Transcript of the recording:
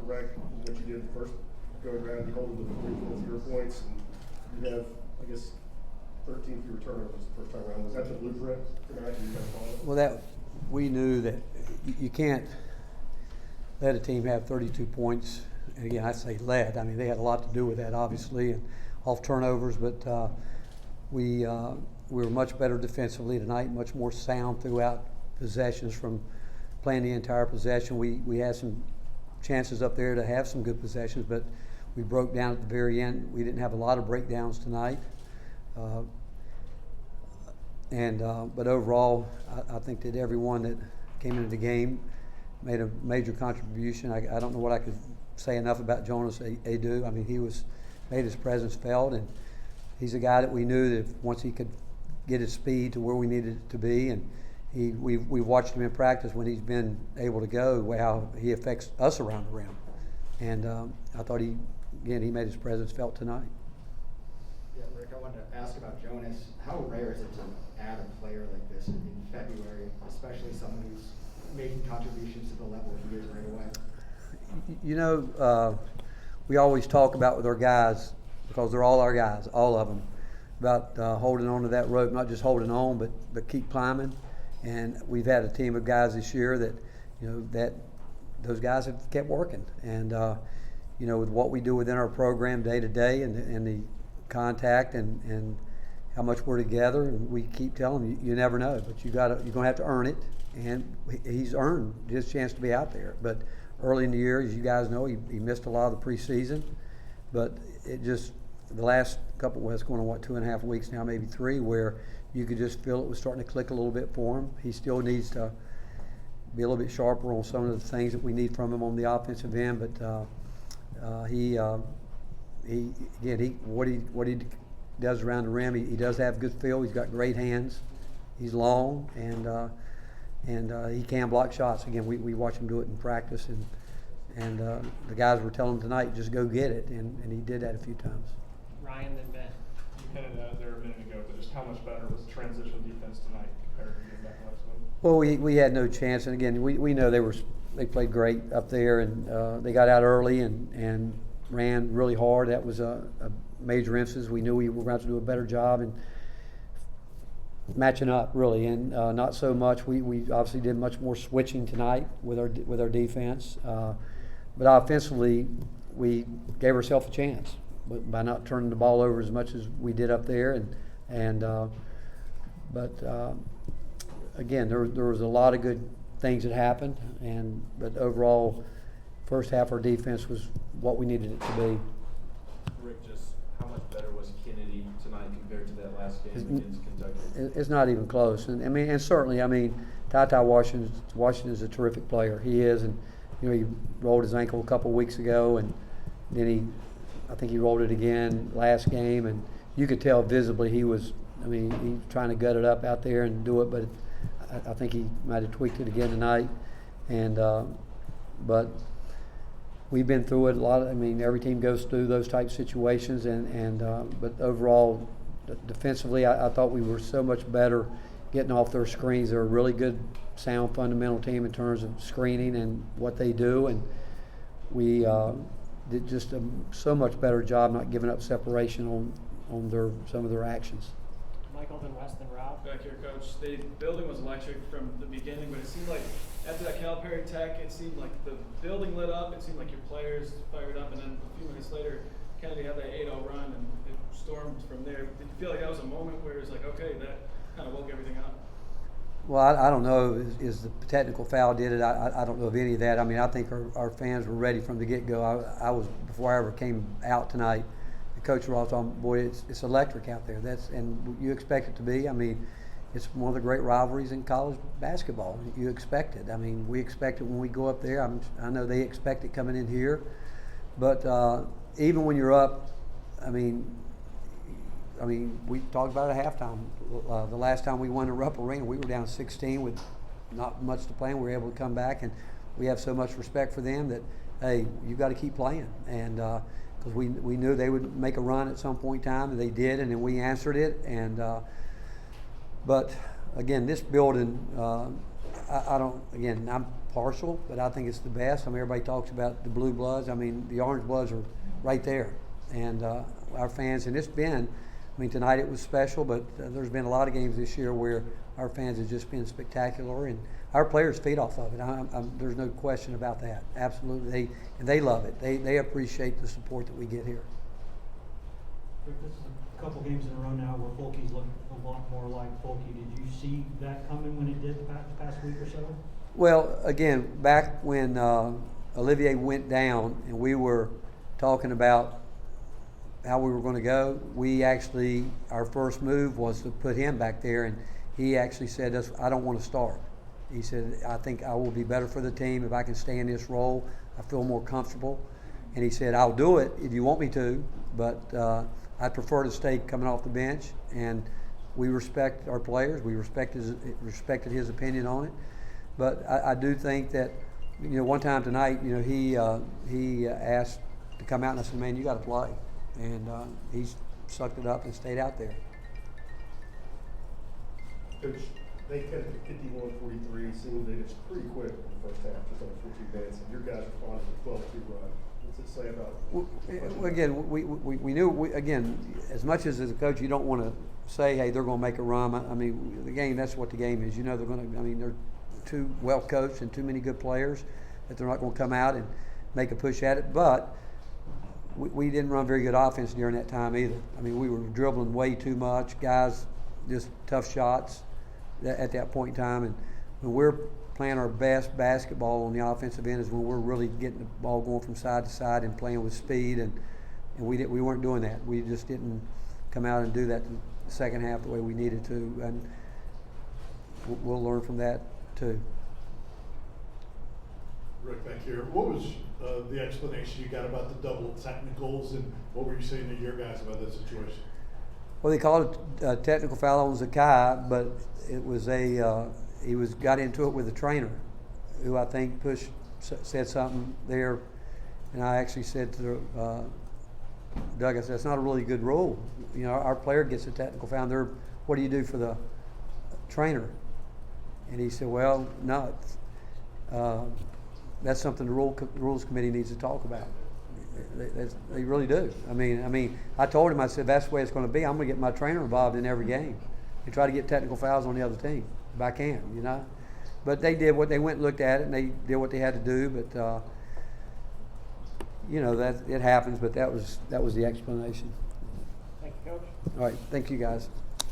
wreck from what you did the first go around. You hold them to 3 fewer points, and you have, I guess, 13 fewer turnovers the first time around. Was that the blueprint tonight? You guys follow it? Well, we knew that you can't let a team have 32 points. And again, I say led. I mean, they had a lot to do with that, obviously, and off turnovers. But we were much better defensively tonight, much more sound throughout possessions from playing the entire possession. We had some chances up there to have some good possessions, but we broke down at the very end. We didn't have a lot of breakdowns tonight. But overall, I think that everyone that came into the game made a major contribution. I don't know what I could say enough about Jonas Adu. I mean, he made his presence felt, and he's a guy that we knew that once he could get his speed to where we needed it to be, and we've watched him in practice when he's been able to go, how he affects us around the rim. And I thought he made his presence felt tonight. Yeah, Rick, I wanted to ask about Jonas. How rare is it to add a player like this in February, especially someone who's making contributions to the level he is right away? You know, we always talk about with our guys, because they're all our guys, all of them, about holding on to that rope, not just holding on, but keep climbing. And we've had a team of guys this year that, you know, that those guys have kept working. And, you know, with what we do within our program day to day and the contact and how much we're together, and we keep telling them, you never know, but you're going to have to earn it. And he's earned his chance to be out there. But early in the year, as you guys know, he missed a lot of the preseason. But it just, the last couple, well, it's going on, 2.5 weeks now, maybe 3, where you could just feel it was starting to click a little bit for him. He still needs to be a little bit sharper on some of the things that we need from him on the offensive end. But what he does around the rim, he does have good feel. He's got great hands. He's long, and he can block shots. Again, we watch him do it in practice, and the guys were telling him tonight, just go get it, and he did that a few times. Ryan, then Ben. You hinted at it there a minute ago, but just how much better was transition defense tonight compared to the back last week? Well, we had no chance, and again, we know they played great up there, and they got out early and ran really hard. That was a major emphasis. We knew we were going to have to do a better job in matching up, really, and not so much. We obviously did much more switching tonight with our defense, but offensively, we gave ourselves a chance by not turning the ball over as much as we did up there, but again, there was a lot of good things that happened, but overall, first half our defense was what we needed it to be. Rick, just how much better was Kennedy tonight compared to that last game against Kentucky? It's not even close, and certainly, Ty Washington is a terrific player. He is, and you know, he rolled his ankle a couple weeks ago, and then I think he rolled it again last game, and you could tell visibly he was trying to gut it up out there and do it, but I think he might have tweaked it again tonight, but we've been through it a lot. Every team goes through those type situations, but overall, defensively, I thought we were so much better getting off their screens. They're a really good, sound, fundamental team in terms of screening and what they do, and we did just so much better job not giving up separation on some of their actions. Michael, then West, then Rob. Back here, Coach. The building was electric from the beginning, but it seemed like after that Calipari Tech, it seemed like the building lit up. It seemed like your players fired up, and then a few minutes later, Kennedy had that 8-0 run, and it stormed from there. Did you feel like that was a moment where it was like, okay, that kind of woke everything up? Well, I don't know. Is the technical foul did it? I don't know of any of that. I think our fans were ready from the get-go. I was, before I ever came out tonight, the coach was talking, boy, it's electric out there. And you expect it to be. It's one of the great rivalries in college basketball. You expect it. We expect it when we go up there. I know they expect it coming in here. But even when you're up, we talked about it at halftime. The last time we won in Rupp Arena, we were down 16 with not much to play, and we were able to come back, and we have so much respect for them that, hey, you got to keep playing. And because we knew they would make a run at some point in time, and they did, and then we answered it. And but again, this building, I don't, again, I'm partial, but I think it's the best. I mean, everybody talks about the blue bloods. I mean, the orange bloods are right there. And our fans, and it's been, I mean, tonight it was special, but there's been a lot of games this year where our fans have just been spectacular, and our players feed off of it. There's no question about that. Absolutely. They love it. They appreciate the support that we get here. Rick, this is a couple games in a row now where Fulke's looked a lot more like Fulke. Did you see that coming when it did the past week or so? Well, again, back when Olivier went down and we were talking about how we were going to go, we actually, our first move was to put him back there, and he actually said, I don't want to start. He said, I think I will be better for the team if I can stay in this role. I feel more comfortable. And he said, I'll do it if you want me to, but I prefer to stay coming off the bench. And we respect our players. We respected his opinion on it. But I do think that, one time tonight, he asked to come out, and I said, man, you got to play. And he sucked it up and stayed out there. Coach, they cut it to 51-43. Seemed that it's pretty quick in the first half, just under 14 minutes, and your guys responded to 12-2 run. What's it say about? Well, again, we knew. Again, as much as a coach, you don't want to say, hey, they're going to make a run. I mean, the game. That's what the game is. They're going to. I mean, they're too well coached and too many good players that they're not going to come out and make a push at it. But we didn't run very good offense during that time either. I mean, we were dribbling way too much. Guys, just tough shots at that point in time. And when we're playing our best basketball on the offensive end is when we're really getting the ball going from side to side and playing with speed. And we weren't doing that. We just didn't come out and do that in the second half the way we needed to. And we'll learn from that too. Rick, back here. What was the explanation you got about the double technicals, and what were you saying to your guys about that situation? Well, they called it a technical foul on Zakai, but it was he got into it with a trainer, who I think said something there, and I actually said to Doug, I said, that's not a really good rule. Our player gets a technical foul. What do you do for the trainer? And he said, well, no, that's something the rules committee needs to talk about. They really do. I mean, I told him, I said, that's the way it's going to be. I'm going to get my trainer involved in every game and try to get technical fouls on the other team if I can, But they did what they went and looked at it, and they did what they had to do. But that it happens. But that was the explanation. Thank you, Coach. All right, thank you guys.